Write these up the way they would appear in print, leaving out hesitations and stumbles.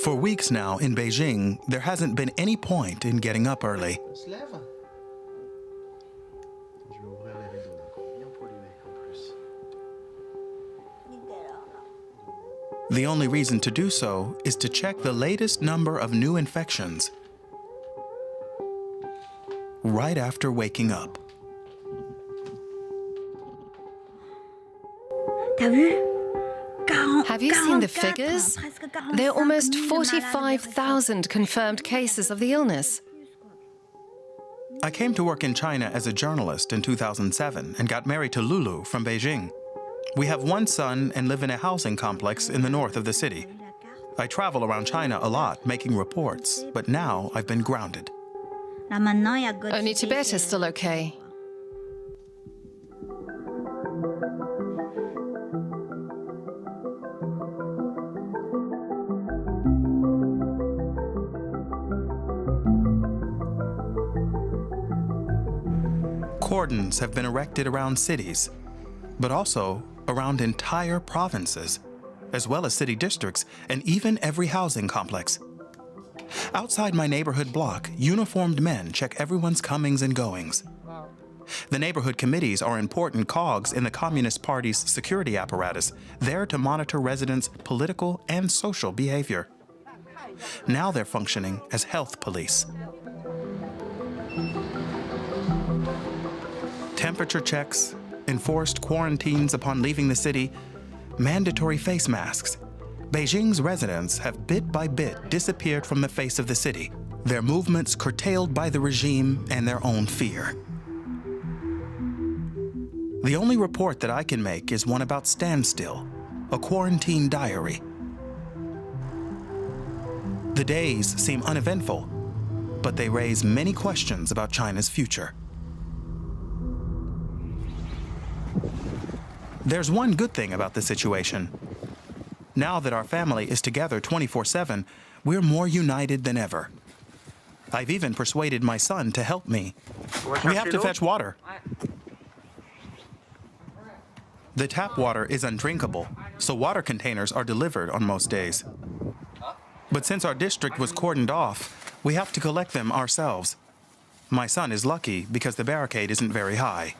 For weeks now in Beijing, there hasn't been any point in getting up early. Se lève. Je vais ouvrir les rideaux, d'accord. Bien pollué en plus. The only reason to do so is to check the latest number of new infections right after waking up. Have you seen the figures? There are almost 45,000 confirmed cases of the illness. I came to work in China as a journalist in 2007 and got married to Lulu from Beijing. We have one son and live in a housing complex in the north of the city. I travel around China a lot, making reports, but now I've been grounded. Only Tibet is still okay. Cordons have been erected around cities, but also around entire provinces, as well as city districts and even every housing complex. Outside my neighborhood block, uniformed men check everyone's comings and goings. The neighborhood committees are important cogs in the Communist Party's security apparatus, there to monitor residents' political and social behavior. Now they're functioning as health police. Temperature checks, enforced quarantines upon leaving the city, mandatory face masks. Beijing's residents have bit by bit disappeared from the face of the city, their movements curtailed by the regime and their own fear. The only report that I can make is one about Standstill, a quarantine diary. The days seem uneventful, but they raise many questions about China's future. There's one good thing about the situation. Now that our family is together 24/7, we're more united than ever. I've even persuaded my son to help me. We have to fetch water. The tap water is undrinkable, so water containers are delivered on most days. But since our district was cordoned off, we have to collect them ourselves. My son is lucky because the barricade isn't very high.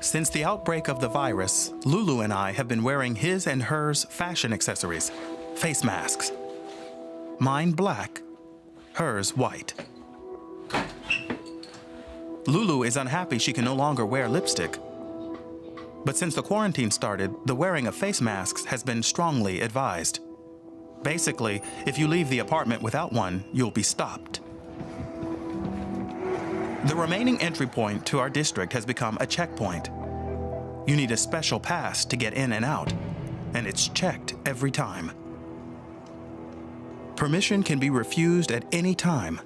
Since the outbreak of the virus, Lulu and I have been wearing his and hers fashion accessories, face masks. Mine black, hers white. Lulu is unhappy she can no longer wear lipstick. But since the quarantine started, the wearing of face masks has been strongly advised. Basically, if you leave the apartment without one, you'll be stopped. The remaining entry point to our district has become a checkpoint. You need a special pass to get in and out, and it's checked every time. Permission can be refused at any time.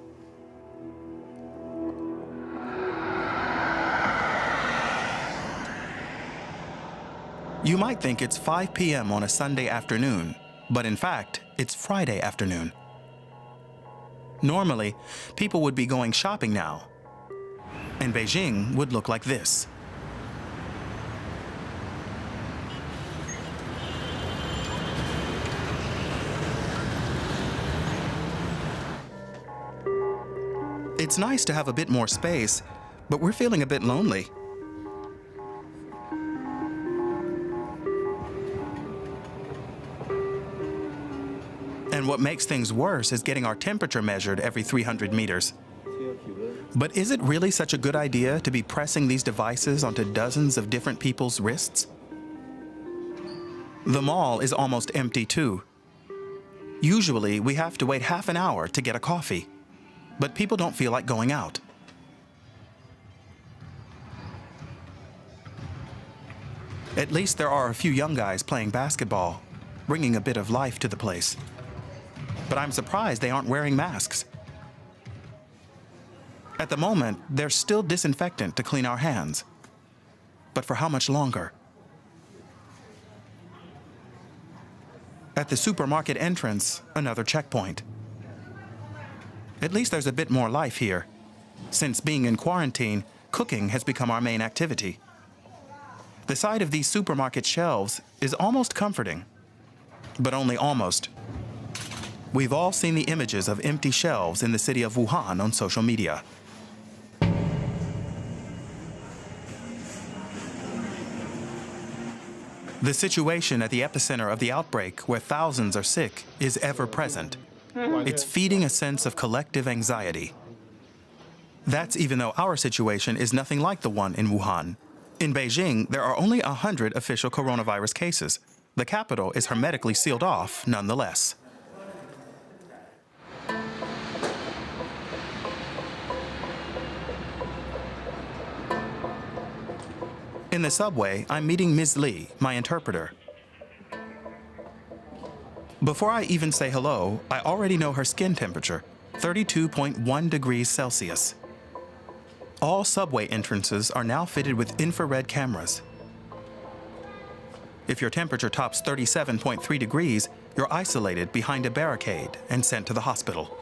You might think it's 5 p.m. on a Sunday afternoon, but in fact, it's Friday afternoon. Normally, people would be going shopping now, and Beijing would look like this. It's nice to have a bit more space, but we're feeling a bit lonely. And what makes things worse is getting our temperature measured every 300 meters. But is it really such a good idea to be pressing these devices onto dozens of different people's wrists? The mall is almost empty too. Usually, we have to wait half an hour to get a coffee, but people don't feel like going out. At least there are a few young guys playing basketball, bringing a bit of life to the place. But I'm surprised they aren't wearing masks. At the moment, there's still disinfectant to clean our hands. But for how much longer? At the supermarket entrance, another checkpoint. At least there's a bit more life here. Since being in quarantine, cooking has become our main activity. The sight of these supermarket shelves is almost comforting, but only almost. We've all seen the images of empty shelves in the city of Wuhan on social media. The situation at the epicenter of the outbreak, where thousands are sick, is ever present. It's feeding a sense of collective anxiety. That's even though our situation is nothing like the one in Wuhan. In Beijing, there are only 100 official coronavirus cases. The capital is hermetically sealed off nonetheless. In the subway, I'm meeting Ms. Li, my interpreter. Before I even say hello, I already know her skin temperature, 32.1 degrees Celsius. All subway entrances are now fitted with infrared cameras. If your temperature tops 37.3 degrees, you're isolated behind a barricade and sent to the hospital.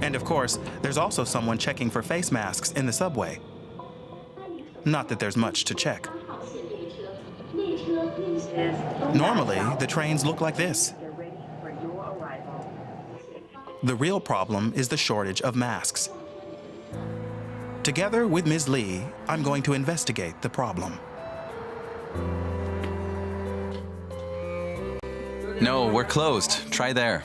And of course, there's also someone checking for face masks in the subway. Not that there's much to check. Normally, the trains look like this. The real problem is the shortage of masks. Together with Ms. Li, I'm going to investigate the problem. No, we're closed. Try there.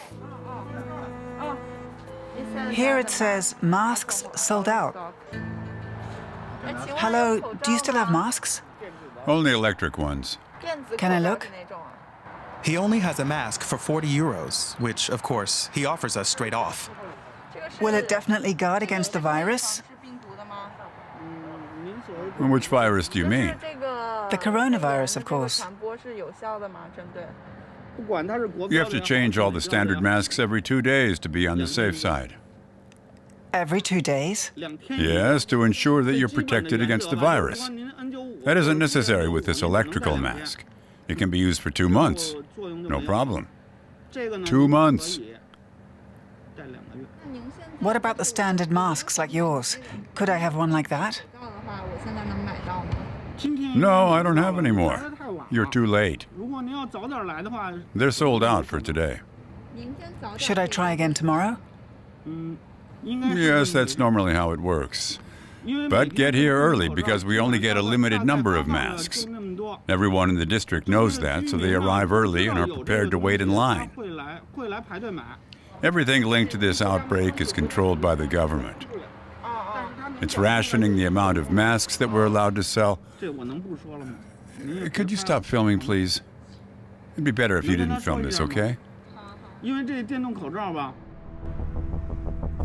Here it says masks sold out. Hello, do you still have masks? Only electric ones. Can I look? He only has a mask for 40 euros, which, of course, he offers us straight off. Will it definitely guard against the virus? Which virus do you mean? The coronavirus, of course. You have to change all the standard masks every 2 days to be on the safe side. Every 2 days? Yes, to ensure that you're protected against the virus. That isn't necessary with this electrical mask. It can be used for 2 months. No problem. 2 months. What about the standard masks like yours? Could I have one like that? No, I don't have any more. You're too late. They're sold out for today. Should I try again tomorrow? Yes, that's normally how it works. But get here early because we only get a limited number of masks. Everyone in the district knows that, so they arrive early and are prepared to wait in line. Everything linked to this outbreak is controlled by the government. It's rationing the amount of masks that we're allowed to sell. Could you stop filming, please? It'd be better if you didn't film this, okay?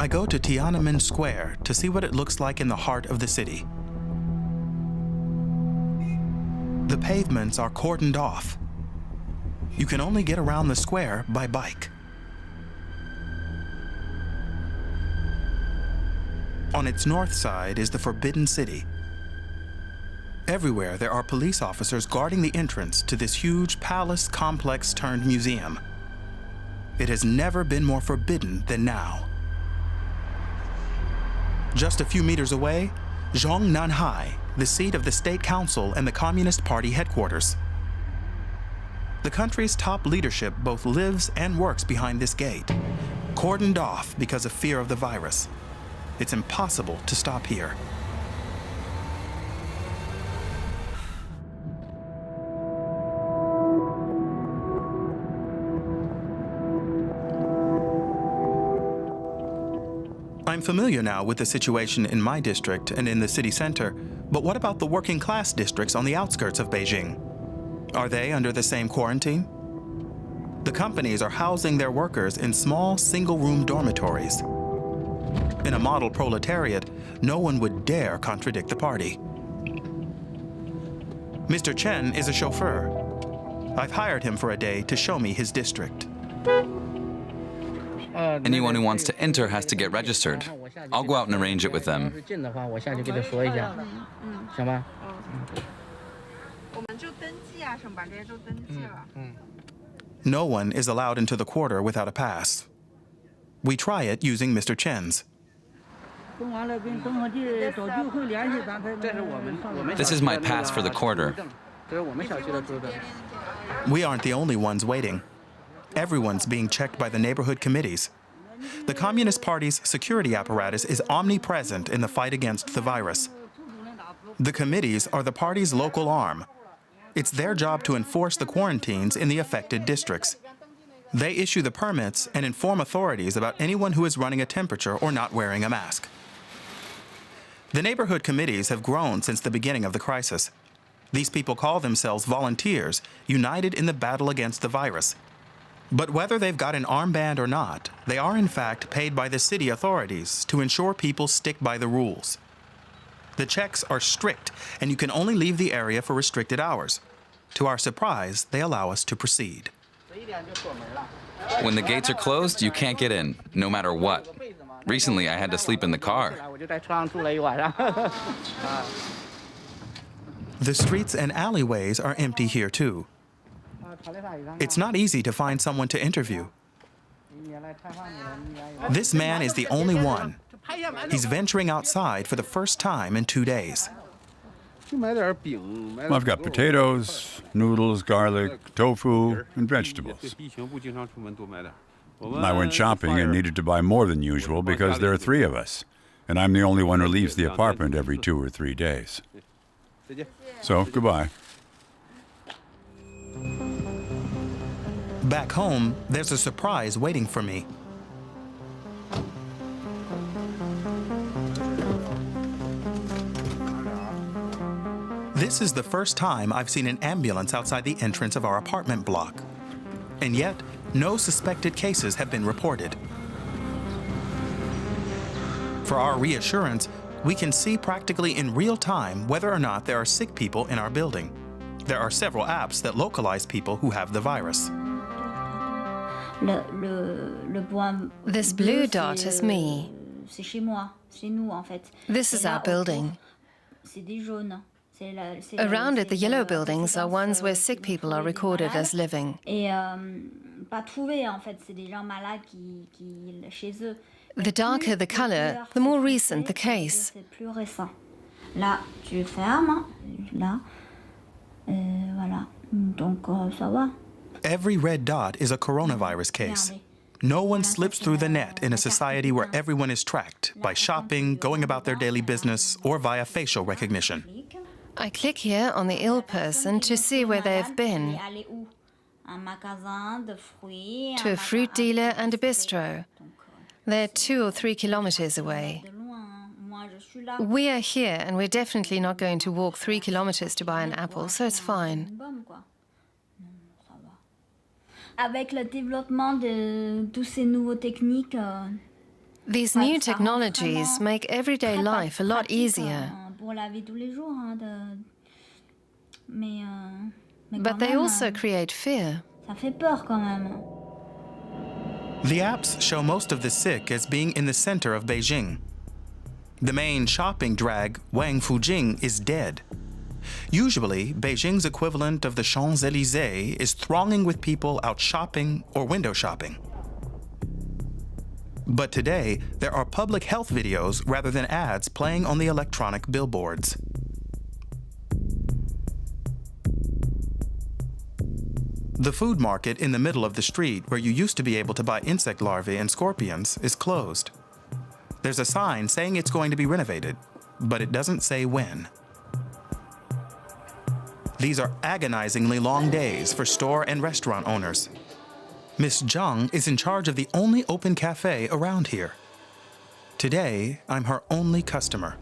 I go to Tiananmen Square to see what it looks like in the heart of the city. The pavements are cordoned off. You can only get around the square by bike. On its north side is the Forbidden City. Everywhere there are police officers guarding the entrance to this huge palace complex turned museum. It has never been more forbidden than now. Just a few meters away, Zhongnanhai, the seat of the State Council and the Communist Party headquarters. The country's top leadership both lives and works behind this gate, cordoned off because of fear of the virus. It's impossible to stop here. I'm familiar now with the situation in my district and in the city center, but what about the working class districts on the outskirts of Beijing? Are they under the same quarantine? The companies are housing their workers in small single-room dormitories. In a model proletariat, no one would dare contradict the party. Mr. Chen is a chauffeur. I've hired him for a day to show me his district. Anyone who wants to enter has to get registered. I'll go out and arrange it with them. No one is allowed into the quarter without a pass. We try it using Mr. Chen's. This is my pass for the quarter. We aren't the only ones waiting. Everyone's being checked by the neighborhood committees. The Communist Party's security apparatus is omnipresent in the fight against the virus. The committees are the party's local arm. It's their job to enforce the quarantines in the affected districts. They issue the permits and inform authorities about anyone who is running a temperature or not wearing a mask. The neighborhood committees have grown since the beginning of the crisis. These people call themselves volunteers, united in the battle against the virus. But whether they've got an armband or not, they are in fact paid by the city authorities to ensure people stick by the rules. The checks are strict, and you can only leave the area for restricted hours. To our surprise, they allow us to proceed. When the gates are closed, you can't get in, no matter what. Recently, I had to sleep in the car. The streets and alleyways are empty here too. It's not easy to find someone to interview. This man is the only one. He's venturing outside for the first time in 2 days. I've got potatoes, noodles, garlic, tofu, and vegetables. I went shopping and needed to buy more than usual because there are 3 of us, and I'm the only one who leaves the apartment every 2 or 3 days. So, goodbye. Back home, there's a surprise waiting for me. This is the first time I've seen an ambulance outside the entrance of our apartment block. And yet, no suspected cases have been reported. For our reassurance, we can see practically in real time whether or not there are sick people in our building. There are several apps that localize people who have the virus. This blue dot is me. This is our building. Around it, the yellow buildings are ones where sick people are recorded as living. The darker the color, the more recent the case. Every red dot is a coronavirus case. No one slips through the net in a society where everyone is tracked by shopping, going about their daily business, or via facial recognition. I click here on the ill person to see where they've been. To a fruit dealer and a bistro. They're 2 or 3 kilometers away. We are here, and we're definitely not going to walk 3 kilometers to buy an apple, so it's fine. These new technologies make everyday life a lot easier. But they also create fear. The apps show most of the sick as being in the center of Beijing. The main shopping drag, Wang Fujing, is dead. Usually, Beijing's equivalent of the Champs-Élysées is thronging with people out shopping or window shopping. But today, there are public health videos rather than ads playing on the electronic billboards. The food market in the middle of the street where you used to be able to buy insect larvae and scorpions is closed. There's a sign saying it's going to be renovated, but it doesn't say when. These are agonizingly long days for store and restaurant owners. Miss Zhang is in charge of the only open cafe around here. Today, I'm her only customer.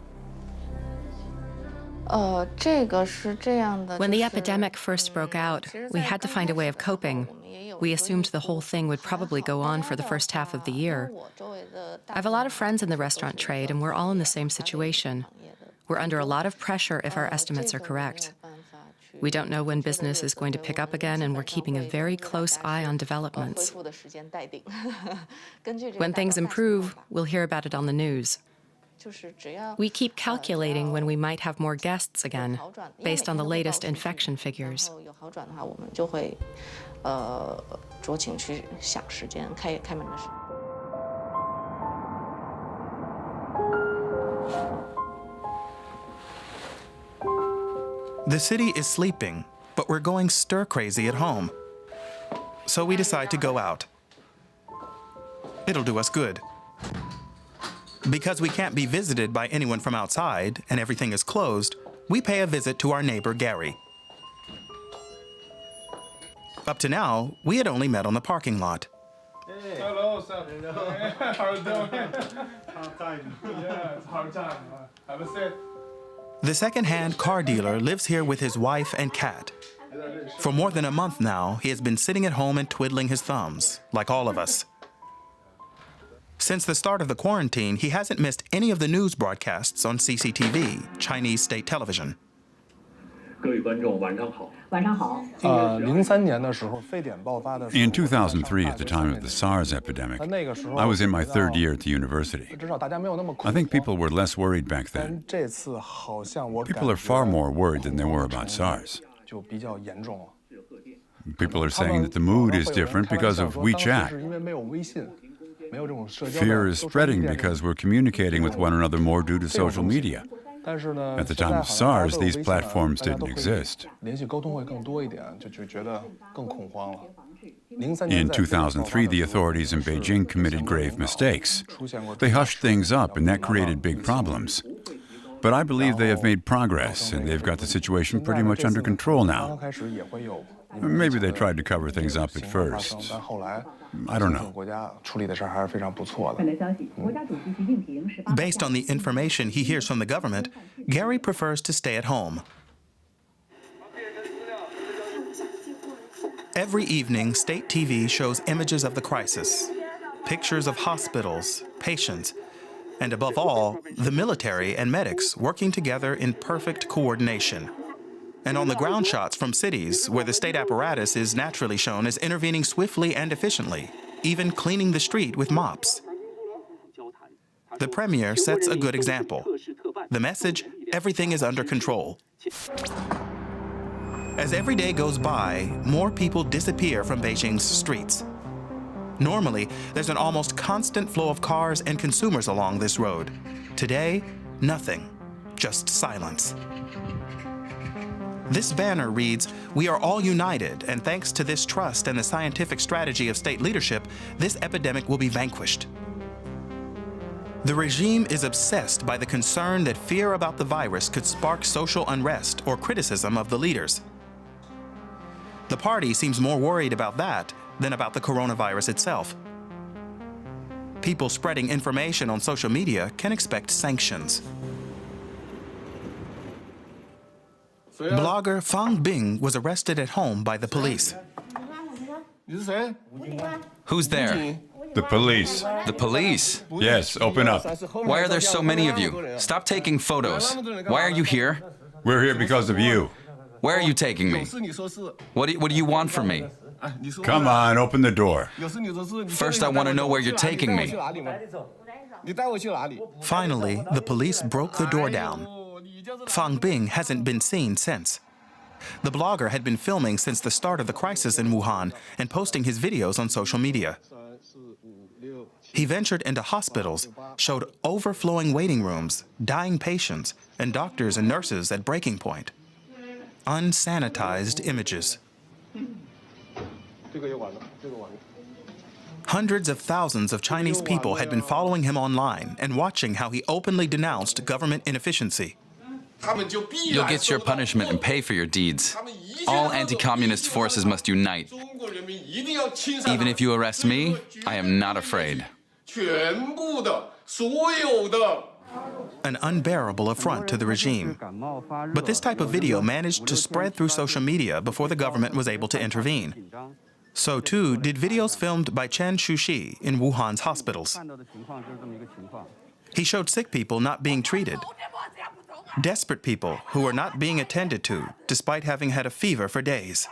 When the epidemic first broke out, we had to find a way of coping. We assumed the whole thing would probably go on for the first half of the year. I have a lot of friends in the restaurant trade, and we're all in the same situation. We're under a lot of pressure if our estimates are correct. We don't know when business is going to pick up again, and we're keeping a very close eye on developments. When things improve, we'll hear about it on the news. We keep calculating when we might have more guests again, based on the latest infection figures. The city is sleeping, but we're going stir crazy at home. So we decide to go out. It'll do us good. Because we can't be visited by anyone from outside and everything is closed, we pay a visit to our neighbor Gary. Up to now, we had only met on the parking lot. Hello, sir. How are you doing? Hard time. Yeah, it's hard time. Have a seat. The second-hand car dealer lives here with his wife and cat. For more than a month now, he has been sitting at home and twiddling his thumbs, like all of us. Since the start of the quarantine, he hasn't missed any of the news broadcasts on CCTV, Chinese state television. 各位观众，晚上好。晚上好。03年的时候，非典爆发的时候 In 2003, at the time of the SARS epidemic, I was in my third year at the university. 至少大家没有那么恐 I 慌。 think people were less worried back then. 但这次好像我感 People are 觉 far more worried than they were about SARS. 就比较严重了。 People are saying that the mood is different because of 是 WeChat. 因为没有微信，没有这种社交的 Fear is 都是 spreading 便利 because we're communicating with one another more due to social media. 但是呢 At the 现 time 在 of 好像大家 SARS, 都有 these 微信了 platforms 大家 didn't 都可以 exist. 联系沟通会更多一点，就觉得更恐慌了。03 In 年在非典爆发的时候 2003, the authorities in Beijing committed grave mistakes. They hushed things up, and that created big problems. But I believe they have made progress, and they've got the situation pretty much under control 刚 now. 开始也会有 Maybe they tried to cover things up at 情况发 first. 生但后来 I don't know. 国家处理的事儿还是非常不错的。 本台消息，国家主席习近平18 Based on the information he hears from the government, Gary prefers to stay at home. Every evening, state TV shows images of the crisis, pictures of hospitals, patients, and above all, the military and medics working together in perfect coordination. And on the ground shots from cities where the state apparatus is naturally shown as intervening swiftly and efficiently, even cleaning the street with mops. The premier sets a good example. The message, everything is under control. As every day goes by, more people disappear from Beijing's streets. Normally, there's an almost constant flow of cars and consumers along this road. Today, nothing, just silence. This banner reads, "We are all united, and thanks to this trust and the scientific strategy of state leadership, this epidemic will be vanquished." The regime is obsessed by the concern that fear about the virus could spark social unrest or criticism of the leaders. The party seems more worried about that than about the coronavirus itself. People spreading information on social media can expect sanctions. Blogger Fang Bing was arrested at home by the police. 你是谁？ Who's there? The police. The police. Yes, open up. Why are there so many of you? Stop taking photos. Why are you here? We're here because of you. Where are you taking me? 是你说是， What do you want from me? 哎，你说 Come on, open the door. 有事你说是。 First, I want to know where you're taking me. 你带我去哪里？ Finally, the police broke the door down. 哦，你就是。 Fang Bing hasn't been seen since. The blogger had been filming since the start of the crisis in Wuhan and posting his videos on social media. He ventured into hospitals, showed overflowing waiting rooms, dying patients, and doctors and nurses at breaking point. Unsanitized images. 这个也完了，这个完了。 Hundreds of thousands of Chinese people had been following him online and watching how he openly denounced government inefficiency. You'll get your punishment and pay for your deeds. All anti-communist forces must unite. Even if you arrest me, I am not afraid. 全部的，所有的。 An unbearable affront to the regime. But this type of video managed to spread through social media before the government was able to intervene. So too did videos filmed by Chen Shuxi in Wuhan's hospitals. He showed sick people not being treated, desperate people who were not being attended to despite having had a fever for days.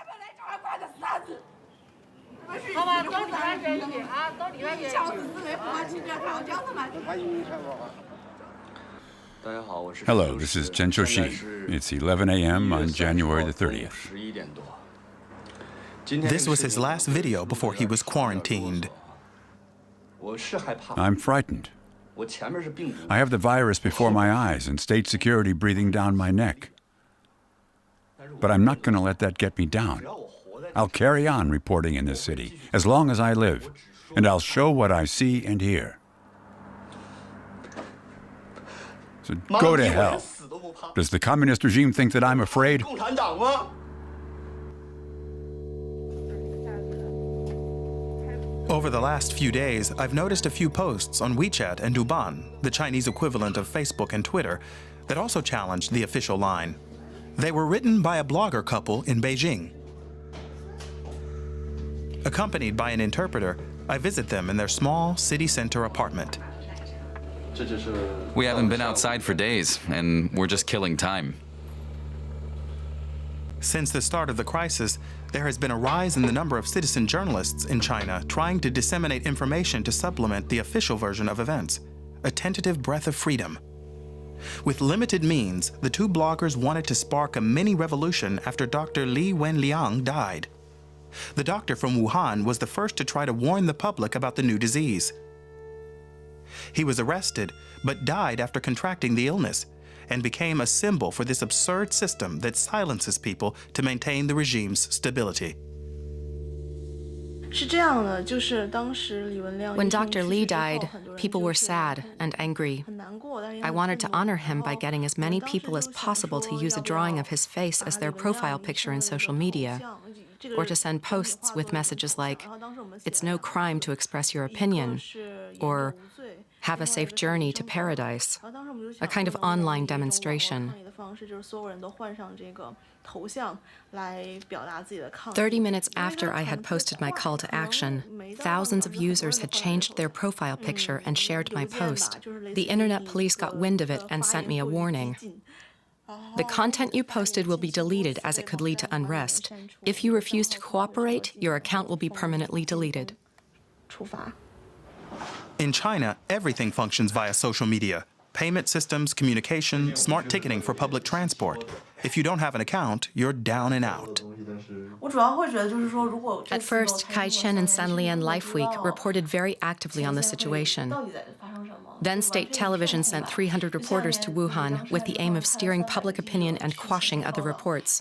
Hello, this is Chen Shoshi. It's 11 a.m. on January the 30th. This was his last video before he was quarantined. I'm frightened. I have the virus before my eyes and state security breathing down my neck. but I'm not going to let that get me down. I'll carry on reporting in this city as long as I live, and I'll show what I see and hear. So go to hell. Does the communist regime think that I'm afraid? Over the last few days, I've noticed a few posts on WeChat and Douban, the Chinese equivalent of Facebook and Twitter, that also challenged the official line. They were written by a blogger couple in Beijing. Accompanied by an interpreter, I visit them in their small city center apartment. We haven't been outside for days, and we're just killing time. Since the start of the crisis, there has been a rise in the number of citizen journalists in China trying to disseminate information to supplement the official version of events, a tentative breath of freedom. With limited means, the two bloggers wanted to spark a mini revolution after Dr. Li Wenliang died. The doctor from Wuhan was the first to try to warn the public about the new disease. He was arrested, but died after contracting the illness, and became a symbol for this absurd system that silences people to maintain the regime's stability. When Dr. Li died, people were sad and angry. I wanted to honor him by getting as many people as possible to use a drawing of his face as their profile picture in social media, or to send posts with messages like, "It's no crime to express your opinion," or "Have a safe journey to paradise," a kind of online demonstration. 30 minutes after I had posted my call to action, thousands of users had changed their profile picture and shared my post. The internet police got wind of it and sent me a warning. The content you posted will be deleted as it could lead to unrest. If you refuse to cooperate, your account will be permanently deleted. In China, everything functions via social media. Payment systems, communication, smart ticketing for public transport. If you don't have an account, you're down and out. At first, Kai-Chen and Sanlian Life Week reported very actively on the situation. Then state television sent 300 reporters to Wuhan with the aim of steering public opinion and quashing other reports.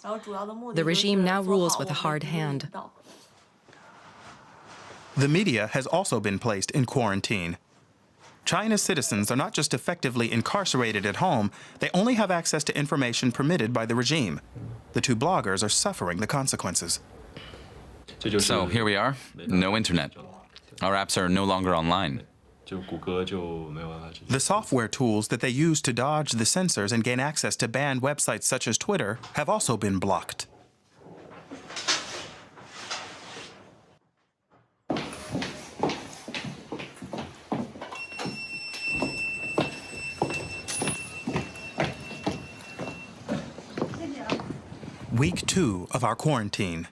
The regime now rules with a hard hand. The media has also been placed in quarantine. China's citizens are not just effectively incarcerated at home, they only have access to information permitted by the regime. The two bloggers are suffering the consequences. So here we are, no internet. Our apps are no longer online. The software tools that they use to dodge the censors and gain access to banned websites such as Twitter have also been blocked. Week 2 of our quarantine.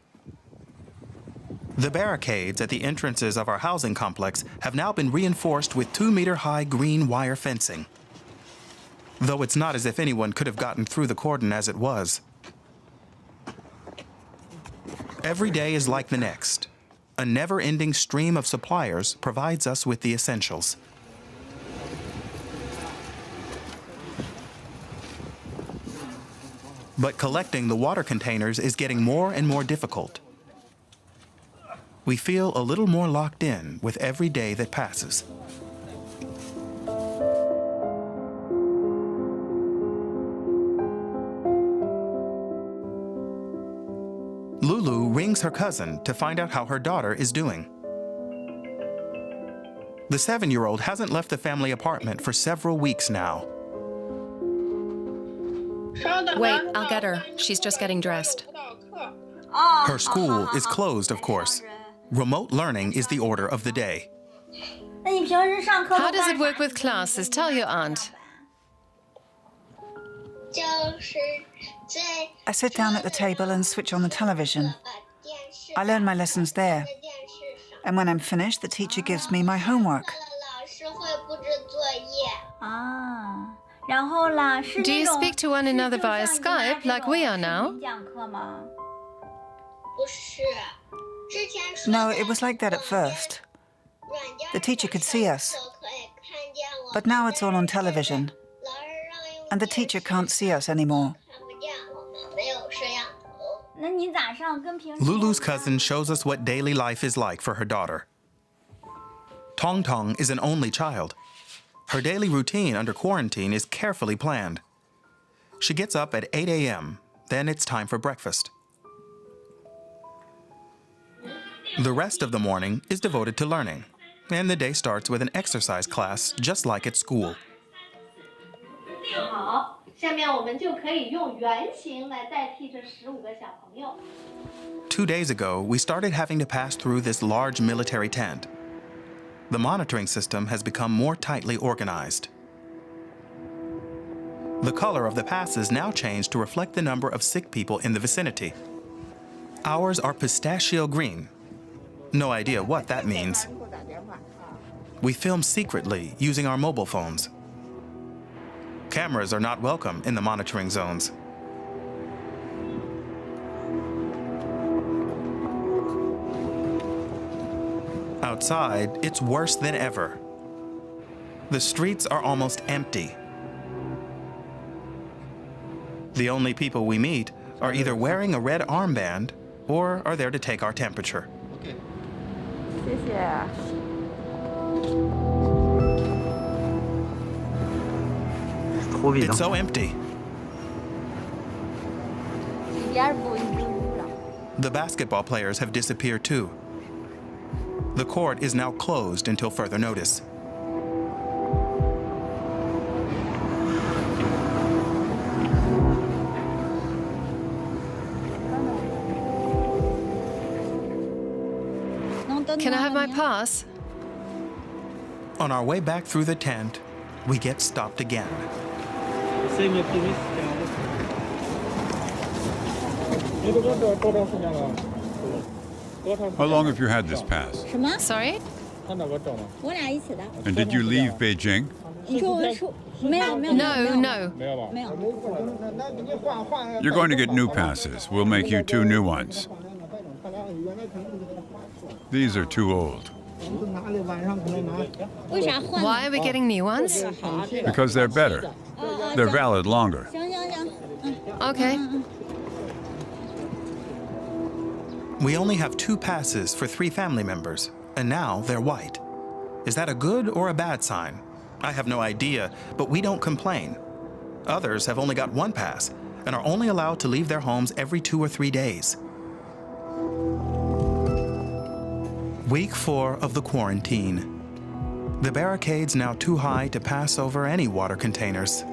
The barricades at the entrances of our housing complex have now been reinforced with 2-meter-high green wire fencing. Though it's not as if anyone could have gotten through the cordon as it was. Every day is like the next. A never-ending stream of suppliers provides us with the essentials. But collecting the water containers is getting more and more difficult. We feel a little more locked in with every day that passes. Lulu rings her cousin to find out how her daughter is doing. The 7-year-old hasn't left the family apartment for several weeks now. Wait, I'll get her. She's just getting dressed. Her school is closed, of course. Remote learning is the order of the day. How does it work with classes? Tell your aunt. I sit down at the table and switch on the television. I learn my lessons there. And when I'm finished, the teacher gives me my homework. Do you speak to one another via Skype like we are now? No, it was like that at first. The teacher could see us. But now it's all on television. And the teacher can't see us anymore. Lulu's cousin shows us what daily life is like for her daughter. Tong Tong is an only child. Her daily routine under quarantine is carefully planned. She gets up at 8 a.m., then it's time for breakfast. The rest of the morning is devoted to learning, and the day starts with an exercise class just like at school. 下面我们就可以用圆形来代替这15个小朋友。 2 days ago, we started having to pass through this large military tent. The monitoring system has become more tightly organized. The color of the passes now changed to reflect the number of sick people in the vicinity. Ours are pistachio green. No idea what that means. We film secretly using our mobile phones. Cameras are not welcome in the monitoring zones. Outside, it's worse than ever. The streets are almost empty. The only people we meet are either wearing a red armband or are there to take our temperature. It's so empty. The basketball players have disappeared too. The court is now closed until further notice. Can I have my pass? On our way back through the tent, we get stopped again. How long have you had this pass? Sorry? And did you leave Beijing? No. You're going to get new passes. We'll make you 2 new ones. These are too old. Why are we getting new ones? Because they're better. They're valid longer. Okay. We only have 2 passes for 3 family members, and now they're white. Is that a good or a bad sign? I have no idea, but we don't complain. Others have only got 1 pass and are only allowed to leave their homes every 2 or 3 days. Week 4 of the quarantine. The barricade's now too high to pass over any water containers.